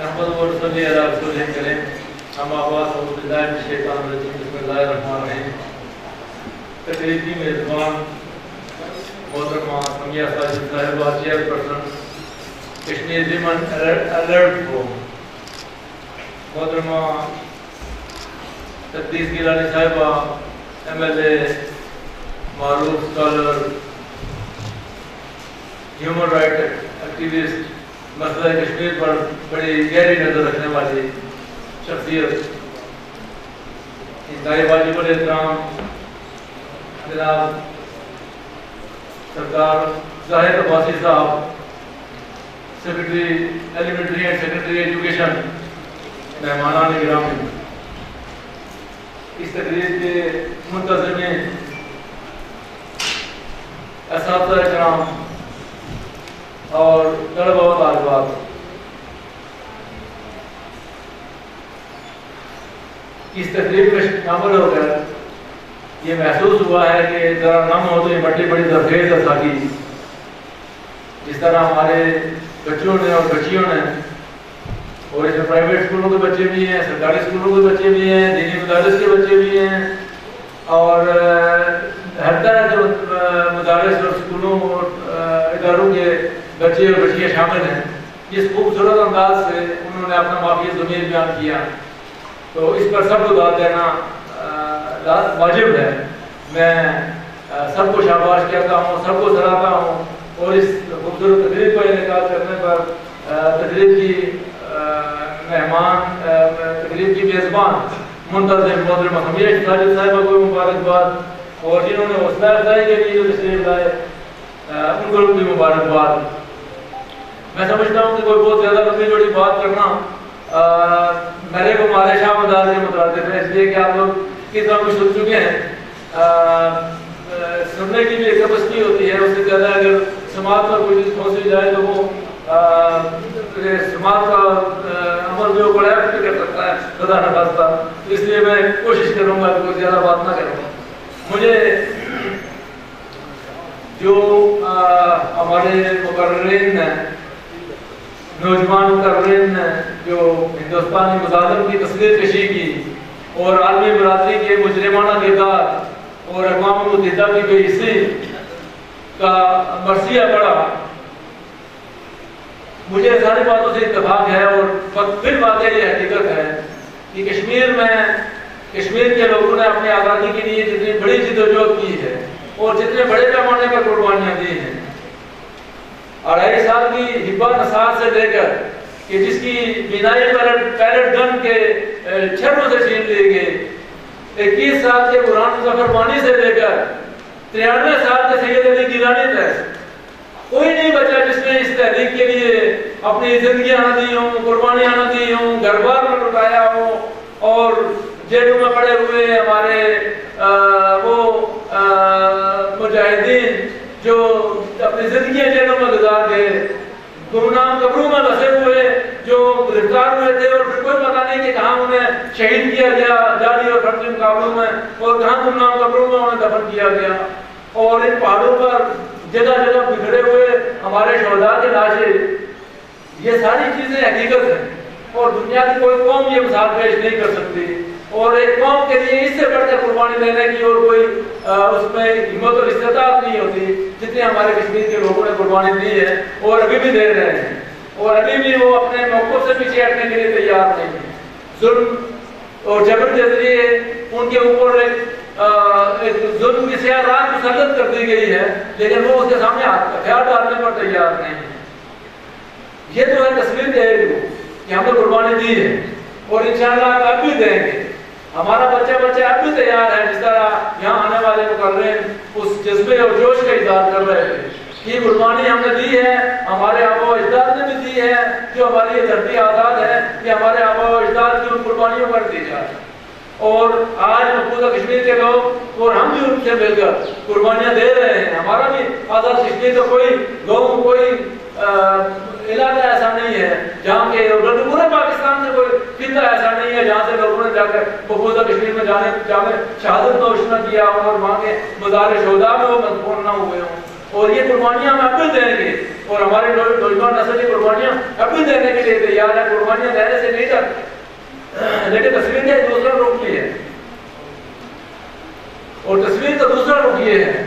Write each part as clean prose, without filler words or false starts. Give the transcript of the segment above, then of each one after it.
نحمد و صلی علی رسول کریم اما بعد اعوذ باللہ من الشیطان الرجیم بسم اللہ الرحمن الرحیم. تقریب کی میزبان محترمہ سمیہ ساجد صاحبہ chair person Kashmir women alert forum, محترمہ تقدیس گیلانی صاحبہ ایم ایل اے، معروف اسکالر، ہیومن رائٹ ایکٹیوسٹ، مسئلہ کشمیر پر بڑی گہری نظر رکھنے والی شخصیت، انتہائی واجب الاحترام جناب سرکار ظاہر عباسی صاحب، secretary elementary and secondary education, مہمانان گرامی، اس تقریب کے منتظمین، اساتذہ کرام اور طلبہ و طالبات، اس تقریب میں شامل ہو کر یہ محسوس ہوا ہے کہ ذرا نم ہو تو یہ بڑی بڑی زرخیز اساگی، جس طرح ہمارے بچوں نے اور بچیوں نے، اور اس میں پرائیویٹ اسکولوں کے بچے بھی ہیں، سرکاری اسکولوں کے بچے بھی ہیں، دینی مدارس کے بچے بھی ہیں، اور ہر طرح کے مدارس اور اسکولوں اور اداروں کے بچے اور بچیاں شامل ہیں. جس خوبصورت انداز سے انہوں نے اپنا واقعی ضمیر بیان کیا، تو اس پر سب کو داد دینا واجب ہے. میں سب کو شاباش کہتا ہوں، سب کو سراہتا ہوں، اور اس خوبصورت تقریب کا انعقاد کرنے پر تقریب کی مہمان، تقریب کی میزبان منتظم محترمہ سمیہ ساجد صاحبہ کو مبارکباد، اور جنہوں نے حوصلہ افزائی کے لیے جو تشریف لائے ان کو بھی مبارکباد. میں سمجھتا ہوں کہ کوئی بہت زیادہ لمبی چوڑی بات کرنا میرے کو ہمارے شاہ مدار کے مترادف ہے، اس لیے کہ آپ لوگ کس طرح کچھ سن چکے ہیں. سننے کی بھی ایک کیپیسٹی ہوتی ہے، اس سے زیادہ اگر سماعت پر کوئی چیز پہنچی جائے تو وہ سماعت کا عمل جو بڑا افیکٹ کر سکتا ہے، خدا نہ خواستہ. اس لیے میں کوشش کروں گا کہ کوئی زیادہ بات نہ کروں. مجھے جو ہمارے مقررین ہیں، نوجوان مقررین نے جو ہندوستانی مظالم کی تصویر کشی کی اور عالمی برادری کے مجرمانہ کردار اور اقوام متحدہ کی بے حسی کا مرثیہ پڑھا، مجھے ساری باتوں سے اتفاق ہے. اور پھر واقع یہ حقیقت ہے کہ کشمیر کے لوگوں نے اپنی آزادی کے لیے جتنی بڑی جدوجہد کی ہے اور جتنے بڑے پیمانے پر قربانیاں دی ہیں، 2.5 سال کی حبہ نثار سے لے کر کہ جس کی بینائی پیلٹ گن کے چھروں سے چھین لی گئی، 21 سال کے قرآن مظفر بانی سے لے کر 93 سال کے سید علی گیلانی تک کوئی نہیں بچا جس نے اس تحریک کے لیے اپنی زندگیاں نہ دی ہوں، قربانیاں نہ دی ہوں، گھر بار میں لٹایا ہو. اور جیلوں میں پڑے ہوئے ہمارے وہ مجاہدین جو اپنی زندگیاں جیلوں میں گزار گئے، گمنام قبروں میں بسے ہوئے جو گرفتار ہوئے تھے اور پھر کوئی پتہ نہیں کہ کہاں انہیں شہید کیا گیا جاری اور فرضی مقابلوں میں، اور کہاں گمنام قبروں میں انہیں دفن کیا گیا. اور ان پہاڑوں پر جگہ جگہ بکھرے ہوئے ہمارے شہداء کے لاشیں، یہ ساری چیزیں حقیقت ہیں اور دنیا کی کوئی قوم یہ مثال پیش نہیں کر سکتی. اور ایک قوم کے لیے اس سے بڑھ کر قربانی دینے کی اور کوئی اس میں ہمت اور استطاعت نہیں ہوتی جتنے ہمارے کشمیر کے لوگوں نے قربانی دی ہے اور ابھی بھی دے رہے ہیں، اور ابھی بھی وہ اپنے موقف سے پیچھے ہٹنے کے لیے تیار نہیں ہیں. ظلم اور جبر کے ذریعے ان کے اوپر ایک ظلم کی سیاہ رات مسلط کر دی گئی ہے، لیکن وہ اس کے سامنے ہتھیار ڈالنے پر تیار نہیں ہے. یہ تو ہے تصویر دے رہی کہ ہم نے قربانی دی ہے اور انشاءاللہ اب بھی دیں گے. ہمارا بچہ اب بھی تیار ہے، جس طرح یہاں آنے والے مقررین اس جذبے اور جوش کا اظہار کر رہے تھے کہ قربانی ہم نے دی ہے، ہمارے آبا و اجداد نے بھی دی ہے، جو ہماری یہ دھرتی آزاد ہے کہ ہمارے آبا و اجداد کی ان قربانیوں پر دی جائے. اور آج مقبوضہ کشمیر کے لوگ اور ہم بھی ان سے مل کر قربانیاں دے رہے ہیں. ہمارا بھی آزاد کشمیر کا کوئی گاؤں، کوئی علاقہ ایسا نہیں ہے جہاں کے پورے پاکستان سے کوئی خطہ ایسا نہیں ہے جہاں سے لوگوں نے جا کر مقبوضہ کشمیر میں جانے شہادت نوش نہ کیا اور وہاں کے مزار شہداء میں وہ مدفون نہ ہوئے ہوں. اور یہ قربانیاں ہم اب بھی دیں گے اور ہماری نوجوان نسل کی قربانیاں اب بھی دینے کے لیے تیار ہے، قربانیاں دینے سے نہیں ڈرتے، لیکن تصویر کا دوسرا رخ یہ ہے، اور تصویر کا دوسرا رخ یہ ہے،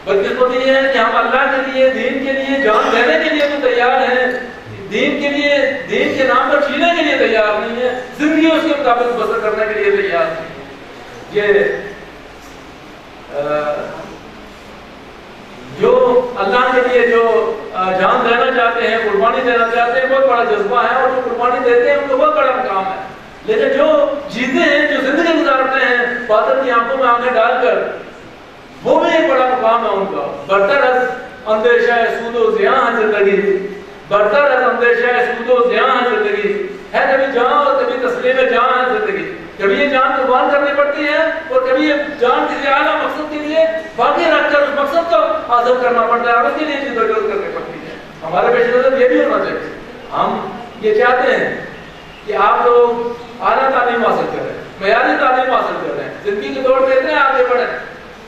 بدقسمتی یہ ہے کہ ہم اللہ کے لیے، دین کے لیے جان دینے کے لیے تو تیار ہیں، دین کے لیے، دین کے نام پر جینے کے لیے تیار نہیں ہے، زندگی اس کے مطابق بسر کرنے کے لیے تیار نہیں ہے۔ یہ جو اللہ کے لیے جو جان دینا چاہتے ہیں، قربانی دینا چاہتے ہیں، بہت بڑا جذبہ ہے، اور جو قربانی دیتے ہیں ان کو بہت بڑا مقام ہے، لیکن جو جیتے ہیں، جو زندگی گزارتے ہیں باطل کی آنکھوں میں آنکھیں ڈال کر، وہ بھی ایک بڑا مقام ہے ان کا۔ برتر از اندیشہ سود و زیاں ہے زندگی، برتر از اندیشہ سود و زیاں ہے زندگی، ہے کبھی جان اور کبھی تسلیم جان ہے زندگی، کبھی یہ جان قربان کرنی پڑتی ہے اور کبھی یہ جان کسی اعلیٰ مقصد کے لیے باقی رکھ کر اس مقصد کو حاصل کرنا پڑتا ہے، اور اس کے لیے جدوجہد کرنی پڑتی ہے۔ ہمارے پیش نظر یہ بھی ہونا چاہیے، ہم یہ چاہتے ہیں کہ آپ لوگ اعلیٰ تعلیم حاصل کریں، معیاری تعلیم حاصل کریں، زندگی کے دور پہ اتنے آگے بڑھیں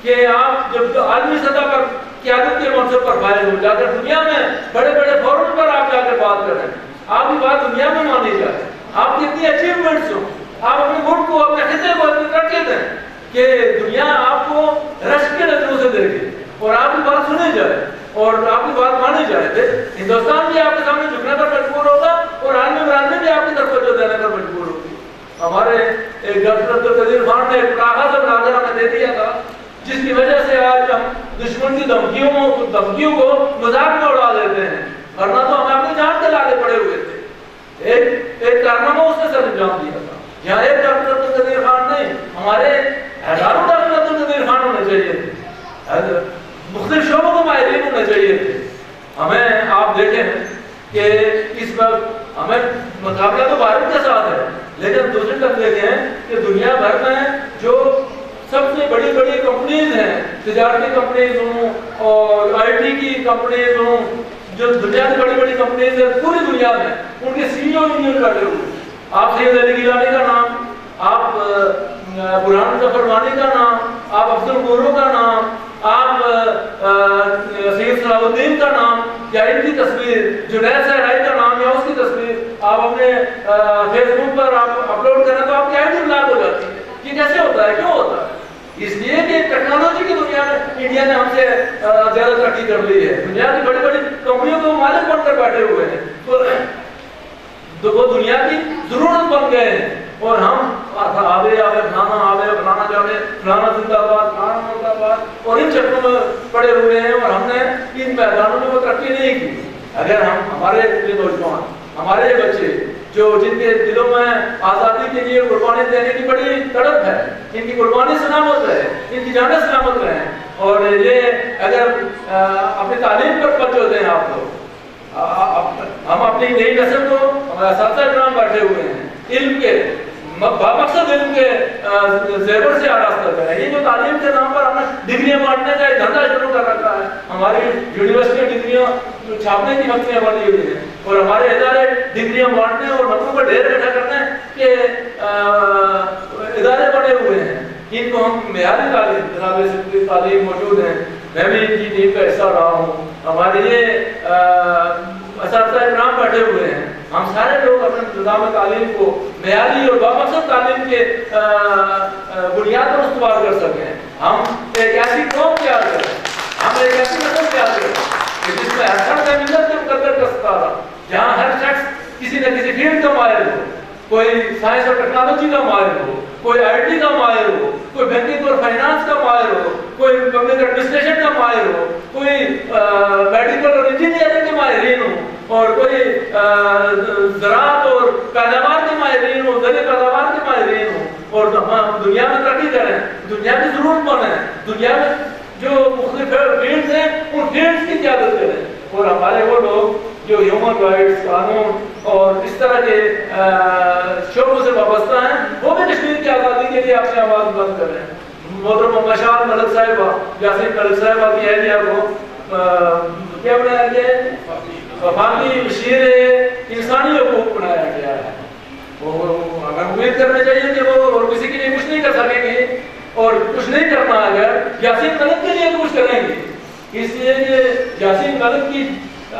کہ آپ جب عالمی سطح پر قیادت کے منصب پر فائز ہو، جا کر دنیا میں بڑے بڑے فورم پر آپ جا کر بات کریں، آپ کی بات دنیا میں مانی جائے، آپ کی اتنی اچیومنٹس ہوں، آپ اپنے ملک کو، اپنے خطے کو اتنی ترقی دیں کہ دنیا آپ کو رشک کے نظروں سے دیکھے اور آپ کی بات سنی جائے اور آپ کی بات مانی جائے۔ ہندوستان بھی آپ کے سامنے جھکنے پر مجبور ہوگا اور عالمی برادری بھی آپ کی طرف توجہ دینے پر مجبور ہوگی۔ ہمارے ایک ڈاکٹر عبدالقدیر خان نے ایک کاغذ مناظرہ میں دے دیا تھا، جس کی وجہ سے آج ہم دشمن کی دھمکیوں کو مذاق میں اڑا دیتے ہیں، ورنہ تو ہمیں اپنی جان کے لاگے پڑے ہوئے تھے۔ ایک کارنامہ اس نے سر انجام دیا تھا، یہاں ایک ڈاکٹر عبدالقدیر خان نہیں، ہمارے ہزاروں ڈاکٹر عبدالقدیر خان ہونے چاہیے تھے، مختلف شعبوں کو ماہرین ہونے چاہیے تھے۔ ہمیں آپ دیکھیں کہ اس وقت ہمیں مقابلہ تو بھارت کے ساتھ ہے، لیکن دوسری طرف دیکھیں کہ دنیا بھر میں جو سب سے بڑی بڑی کمپنیز ہیں، تجارتی کمپنیز ہوں اور آئی ٹی کی کمپنیز ہوں، جو دنیا کی بڑی بڑی کمپنیز ہیں پوری دنیا میں، ان کے سی ای او انجینئر بیٹھے ہوئے، آپ سید علی گیلانی کا نام، آپ برہان ظفر وانی کا نام، آپ افضل گورو کا نام، آپ سید صلاح الدین کا نام، یا ان کی تصویر، جنید صحرائی کا نام یا اس کی تصویر آپ اپنے فیس بک پر آپ اپلوڈ کریں تو آپ کی آئی ڈی بلاک ہو جاتی ہے۔ یہ کیسے ہوتا ہے؟ کیوں ہوتا ہے؟ اس لیے کہ ٹیکنالوجی کی دنیا میں انڈیا نے ہم سے زیادہ ترقی کر لی ہے، دنیا کی بڑی بڑی کمپنیوں کو مالک بن کر بیٹھے ہوئے ہیں، تو وہ دنیا کی ضرورت بن گئے ہیں، اور ہم آوے فلانا جاوے فلانا زندہ باد، فلانا مرد آباد، اور ان چکروں میں پڑے ہوئے ہیں، اور ہم نے ان میدانوں میں وہ ترقی نہیں کی۔ اگر ہمارے نوجوان، ہمارے بچے جن کے دلوں میں آزادی کے لیے قربانی دینے کی بڑی تڑپ ہے، ان کی قربانی سلامت رہے، ان کی جانیں سلامت رہیں، اور یہ اگر اپنی تعلیم پر توجہ دیں آپ لوگ، ہم اپنی نئی نسل کو، ہمارے اساتذہ کرام بیٹھے ہوئے ہیں، علم کے بامقصد علم کے زیور سے آراستہ کریں۔ یہ جو تعلیم کے نام پر ہم نے ڈگریاں بانٹنے کا ایک دھندا شروع کر رکھا ہے، ہماری یونیورسٹی ڈگریاں چھاپنے کی فیکٹریاں بنی ہوئی ہیں، اور ہمارے ادارے ڈگریاں بانٹنے اور نمبروں پر ڈھیر اکٹھا کرنے کے ادارے بنے ہوئے ہیں۔ ان کو ہم معیاری تعلیم، جناب تعلیم موجود ہیں، میں بھی ان کی ٹیم کا حصہ رہا ہوں، ہمارے یہ اساتذہ کرام بیٹھے ہوئے ہیں، ہم سارے لوگ اپنے نظام تعلیم کو معیاری اور بامقصد تعلیم کے بنیاد پر استوار کر سکیں۔ ہم ایک ایسی قوم تیار کریں، ہم ایک ایسی نسل تیار کریں کہ جس میں ہر فرد ملت کے مقدر کا ستارہ، جہاں ہر شخص کسی نہ کسی فیلڈ کا ماہر ہو، کوئی سائنس اور ٹیکنالوجی کا ماہر ہو، کوئی آئی ٹی کا ماہر ہو، کوئی بینکنگ اور فائنانس کا ماہر ہو، کوئی پبلک ایڈمنسٹریشن کا ماہر ہو، کوئی میڈیکل اور انجینئرنگ کے ماہرین ہو، اور کوئی زراعت اور پیداوار کے ماہرین ہو، زرعی پیداوار کے ماہرین ہو، اور ہم دنیا میں ترقی کریں، دنیا کی ضرورت بنیں، دنیا میں جو مختلف فیلڈز ہیں ان فیلڈز کی قیادت کریں، اور ہمارے وہ لوگ جو ہیومن رائٹس، قانون اور اس طرح کے شعبوں سے وابستہ ہیں، وہ بھی کشمیر کی آزادی کے لیے اپنی آواز بلند کریں۔ محترم مشال ملک صاحبہ، یاسین ملک صاحبہ کی اہلیہ کو کیا بنایا گیا ہے؟ وفاقی مشیر انسانی حقوق بنایا گیا ہے۔ ہمیں امید کرنا چاہیے کہ وہ اور کسی کے لیے کچھ نہیں کر سکیں گے، اور کچھ نہیں کرنا اگر یاسین ملک کے لیے کچھ کریں گے، اس لیے کہ یاسین ملک کی